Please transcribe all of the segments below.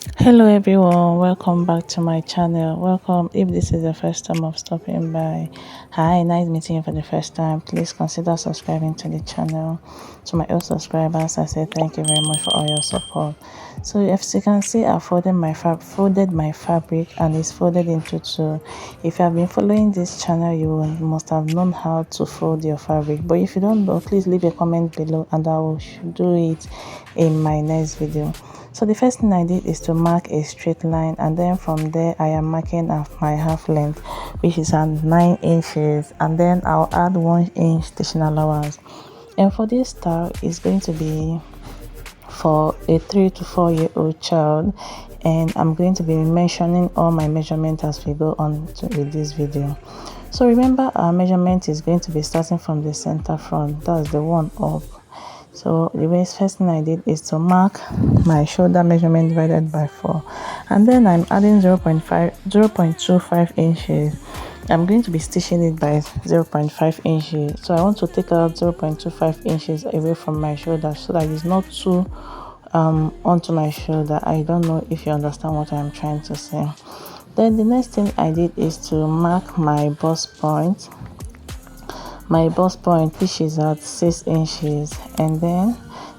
Hello everyone, welcome back to my channel. Welcome if this is the first time of stopping by. Hi, nice meeting you for the first time. Please consider subscribing to the channel. To my old subscribers, I say thank you very much for all your support. So as you can see, I folded my fabric and it's folded into two. If you have been following this channel, you must have known how to fold your fabric, but if you don't know, please leave a comment below and I will do it in my next video. So the first thing I did is to mark a straight line, and then from there I am marking my half length, which is at 9 inches, and then I'll add 1 inch stitching allowance. And for this style, it's going to be for a 3 to 4 year old child, and I'm going to be mentioning all my measurements as we go on with this video. So remember, our measurement is going to be starting from the center front, that's the one up. So the first thing I did is to mark my shoulder measurement divided by 4, and then I'm adding 0.25 inches. I'm going to be stitching it by 0.5 inches, so I want to take out 0.25 inches away from my shoulder so that it's not too onto my shoulder. I don't know if you understand what I'm trying to say. Then the next thing I did is to mark my bust point, which is at 6 inches, and then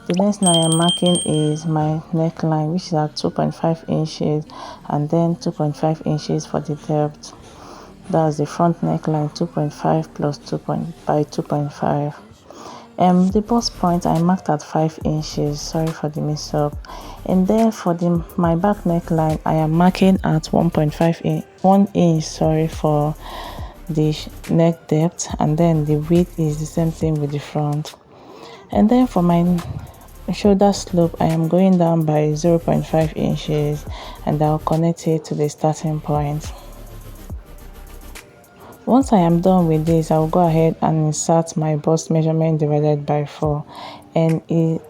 the next thing I am marking is my neckline, which is at 2.5 inches, and then 2.5 inches for the depth. That's the front neckline, 2.5 plus 2 by 2.5. The bust point I marked at 5 inches, sorry for the mix up. And then for my back neckline, I am marking at 1 inch, sorry, for the neck depth, and then the width is the same thing with the front. And then for my shoulder slope, I am going down by 0.5 inches, and I'll connect it to the starting point. Once I am done with this, I will go ahead and insert my bust measurement divided by 4, and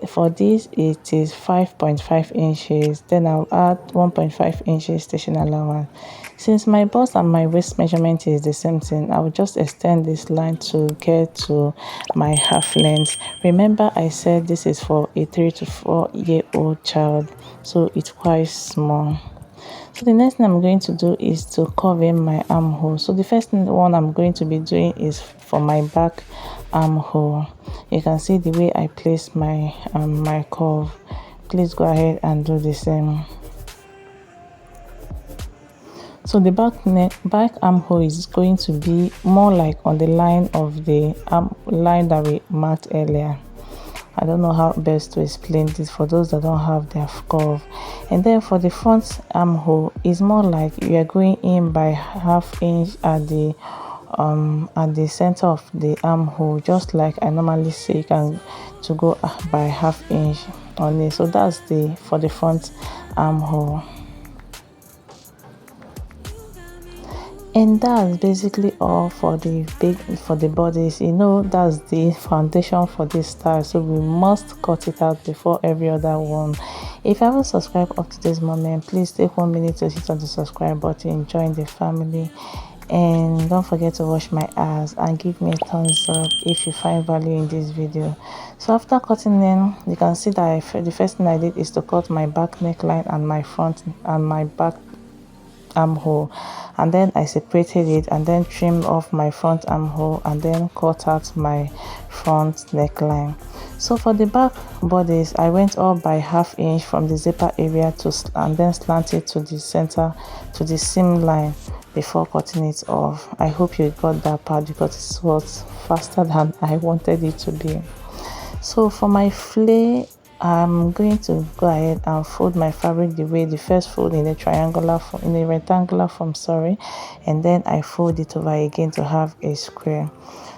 for this it is 5.5 inches. Then I'll add 1.5 inches stitching allowance. Since my bust and my waist measurement is the same thing, I will just extend this line to get to my half length. Remember, I said this is for a 3 to 4 year old child, so it's quite small. So the next thing I'm going to do is to curve in my armhole. So the first one I'm going to be doing is for my back armhole. You can see the way I place my my curve. Please go ahead and do the same. So the back armhole is going to be more like on the line of the line that we marked earlier. I don't know how best to explain this for those that don't have their curve. And then for the front armhole, is more like you are going in by half inch at the center of the armhole, just like I normally say you can to go by half inch on it. So that's for the front armhole. And that's basically all for the bodice. You know, that's the foundation for this style, so we must cut it out before every other one. If you haven't subscribed up to this moment, please take 1 minute to hit on the subscribe button, join the family, and don't forget to wash my ass and give me a thumbs up if you find value in this video. So after cutting in, you can see that the first thing I did is to cut my back neckline and my front and my back armhole, and then I separated it and then trimmed off my front armhole and then cut out my front neckline. So for the back bodice, I went up by half inch from the zipper area and then slanted to the center, to the seam line, before cutting it off. I hope you got that part because it was faster than I wanted it to be. So for my flay, I'm going to go ahead and fold my fabric the first fold in a rectangular form, sorry, and then I fold it over again to have a square.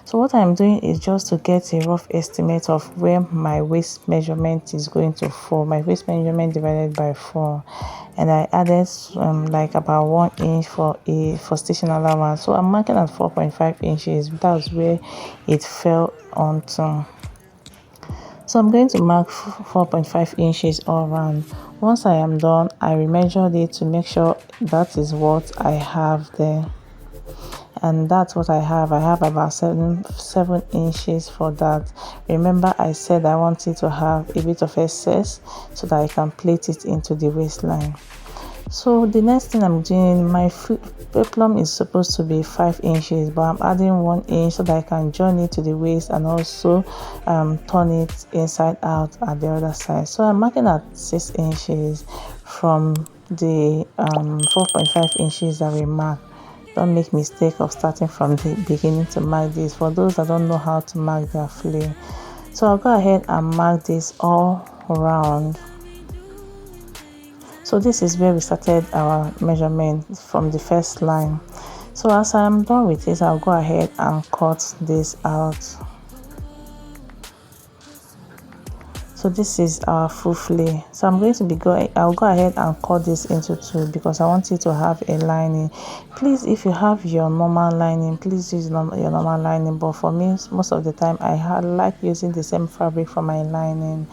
So what I'm doing is just to get a rough estimate of where my waist measurement is going to fall. My waist measurement divided by 4, and I added like about 1 inch for stitching allowance. So I'm marking at 4.5 inches. That's where it fell onto. So I'm going to mark 4.5 inches all around. Once I am done, I remeasured it to make sure that is what I have there. And that's what I have. I have about 7 inches for that. Remember, I said I wanted to have a bit of excess so that I can plait it into the waistline. So the next thing I'm doing, my peplum is supposed to be 5 inches, but I'm adding 1 inch so that I can join it to the waist and also turn it inside out at the other side. So I'm marking at 6 inches from the 4.5 inches that we mark. Don't make mistake of starting from the beginning to mark this, for those that don't know how to mark their flare. So I'll go ahead and mark this all around. So this is where we started our measurement from the first line. So as I'm done with this, I'll go ahead and cut this out. So this is our full flare. So I'm going to be I'll go ahead and cut this into 2 because I want it to have a lining. Please, if you have your normal lining, please use your normal lining, but for me, most of the time I like using the same fabric for my lining.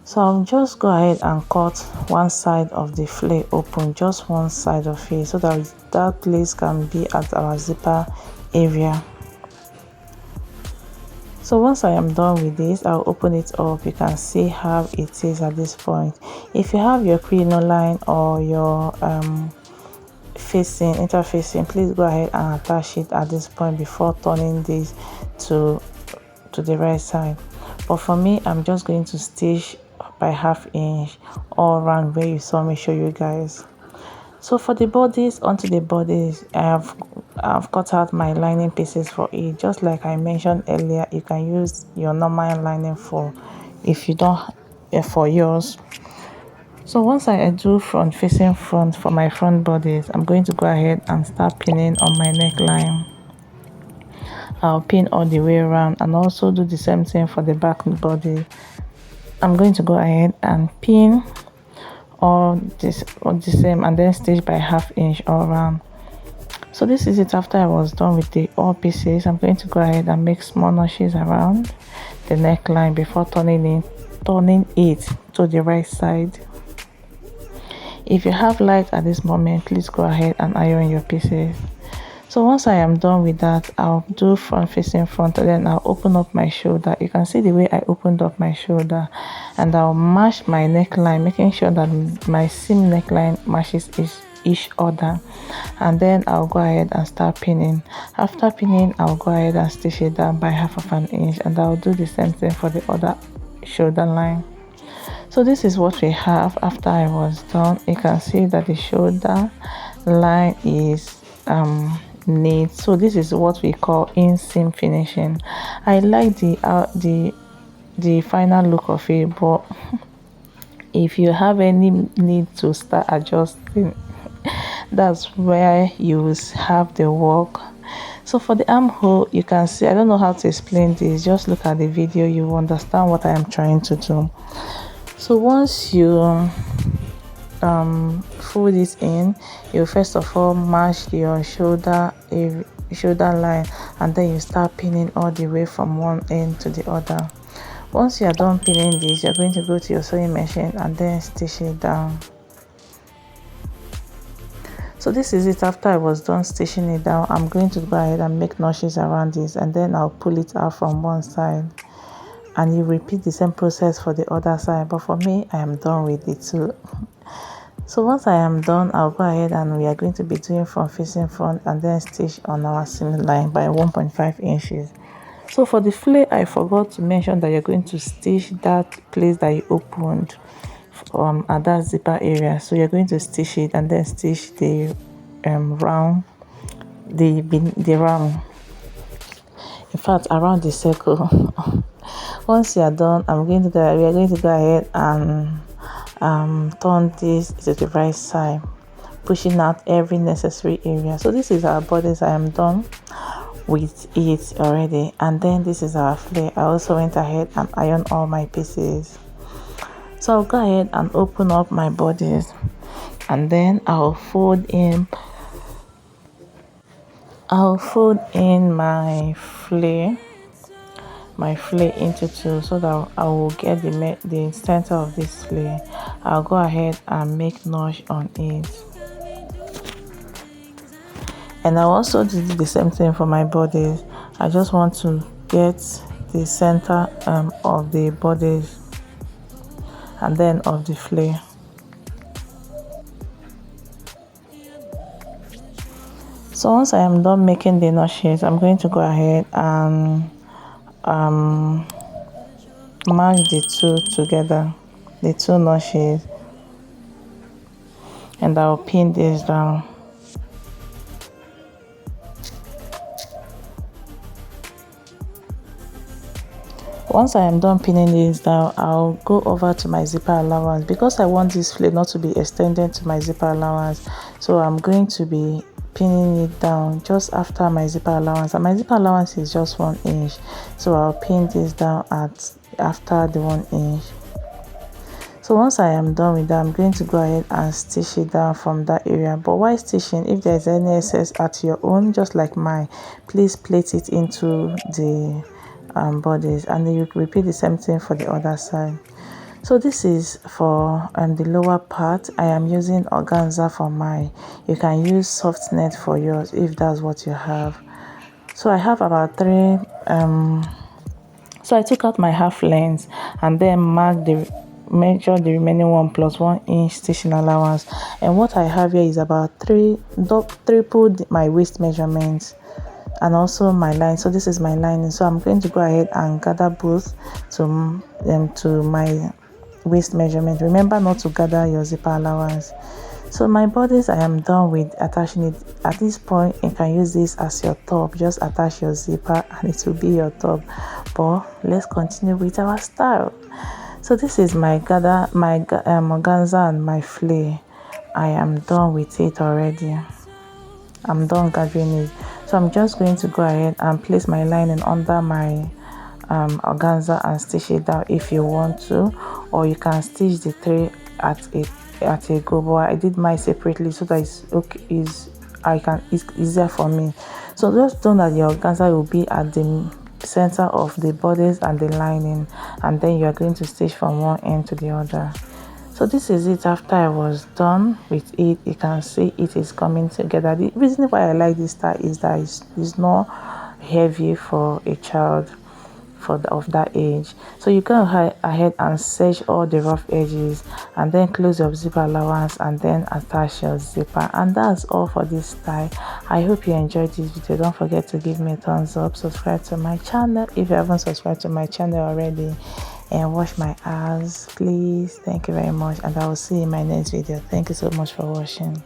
So I'll just go ahead and cut one side of the flare open, just one side of it, so that place can be at our zipper area. So once I am done with this, I'll open it up. You can see how it is at this point. If you have your crinoline or your interfacing, please go ahead and attach it at this point before turning this to the right side. But for me, I'm just going to stitch by 1/2 inch all around where you saw me show you guys. So for the bodice, onto the bodice, I've cut out my lining pieces for it. Just like I mentioned earlier, you can use your normal lining for if you don't for yours. So once I do front facing front for my front bodice, I'm going to go ahead and start pinning on my neckline. I'll pin all the way around and also do the same thing for the back body. I'm going to go ahead and pin all the same and then stitch by 1/2 inch all around. So this is it after I was done with the all pieces. I'm going to go ahead and make small notches around the neckline before turning it to the right side. If you have light at this moment, please go ahead and iron your pieces. So once I am done with that, I'll do front facing front and then I'll open up my shoulder. You can see the way I opened up my shoulder, and I'll match my neckline, making sure that my seam neckline matches each other, and then I'll go ahead and start pinning. After pinning, I'll go ahead and stitch it down by 1/2 inch, and I'll do the same thing for the other shoulder line. So this is what we have after I was done. You can see that the shoulder line is neat. So this is what we call inseam finishing. I like the final look of it, but if you have any need to start adjusting, that's where you will have the work. So for the armhole, you can see, I don't know how to explain this, just look at the video, you will understand what I am trying to do. So once you fold it in, you first of all match your shoulder line, and then you start pinning all the way from one end to the other. Once you are done pinning this, you're going to go to your sewing machine and then stitch it down. So this is it after I was done stitching it down. I'm going to go ahead and make notches around this, and then I'll pull it out from one side, and you repeat the same process for the other side. But for me, I am done with it too. So once I am done, I'll go ahead and we are going to be doing front facing front and then stitch on our seam line by 1.5 inches. So for the flare, I forgot to mention that you're going to stitch that place that you opened at that zipper area. So you're going to stitch it and then stitch the round, the round, in fact around the circle. Once you are done, we are going to go ahead and turn this to the right side, pushing out every necessary area. So this is our bodice. I am done with it already, and then this is our flare. I also went ahead and ironed all my pieces. So I'll go ahead and open up my bodice, and then I'll fold in my flare into 2 so that I will get the center of this flare. I'll go ahead and make notch on it, and I'll also do the same thing for my bodice. I just want to get the center of the bodice and then of the flare. So once I am done making the notches, I'm going to go ahead and mark the two together, the two notches, and I'll pin this down. Once I am done pinning this down, I'll go over to my zipper allowance because I want this flare not to be extended to my zipper allowance. So I'm going to be pinning it down just after my zipper allowance, and my zipper allowance is just 1 inch, so I'll pin this down at after the 1 inch. So once I am done with that, I'm going to go ahead and stitch it down from that area. But while stitching, if there's any excess at your own, just like mine, please plait it into the bodice, and then you repeat the same thing for the other side. So this is for the lower part. I am using organza for mine. You can use soft net for yours if that's what you have. So I have about 3 so I took out my half length and then measure the remaining 1 plus 1 inch stitching allowance, and what I have here is about triple my waist measurements and also my line. So this is my lining, so I'm going to go ahead and gather both to my waist measurement. Remember not to gather your zipper allowance. So my bodice, I am done with attaching it. At this point, you can use this as your top. Just attach your zipper and it will be your top. But let's continue with our style. So this is my organza and my flare. I am done with it already. I'm done gathering it. So I'm just going to go ahead and place my lining under my organza and stitch it down if you want to, or you can stitch the 3 at a go, but I did mine separately so that it's easier for me. So just know that your organza will be at the center of the bodice and the lining, and then you are going to stitch from one end to the other. So this is it after I was done with it. You can see it is coming together. The reason why I like this style is that it's not heavy for a child of that age. So you go ahead and serge all the rough edges and then close your zipper allowance and then attach your zipper, and that's all for this style. I hope you enjoyed this video. Don't forget to give me a thumbs up, subscribe to my channel if you haven't subscribed to my channel already, and wash my hands please. Thank you very much, and I will see you in my next video. Thank you so much for watching.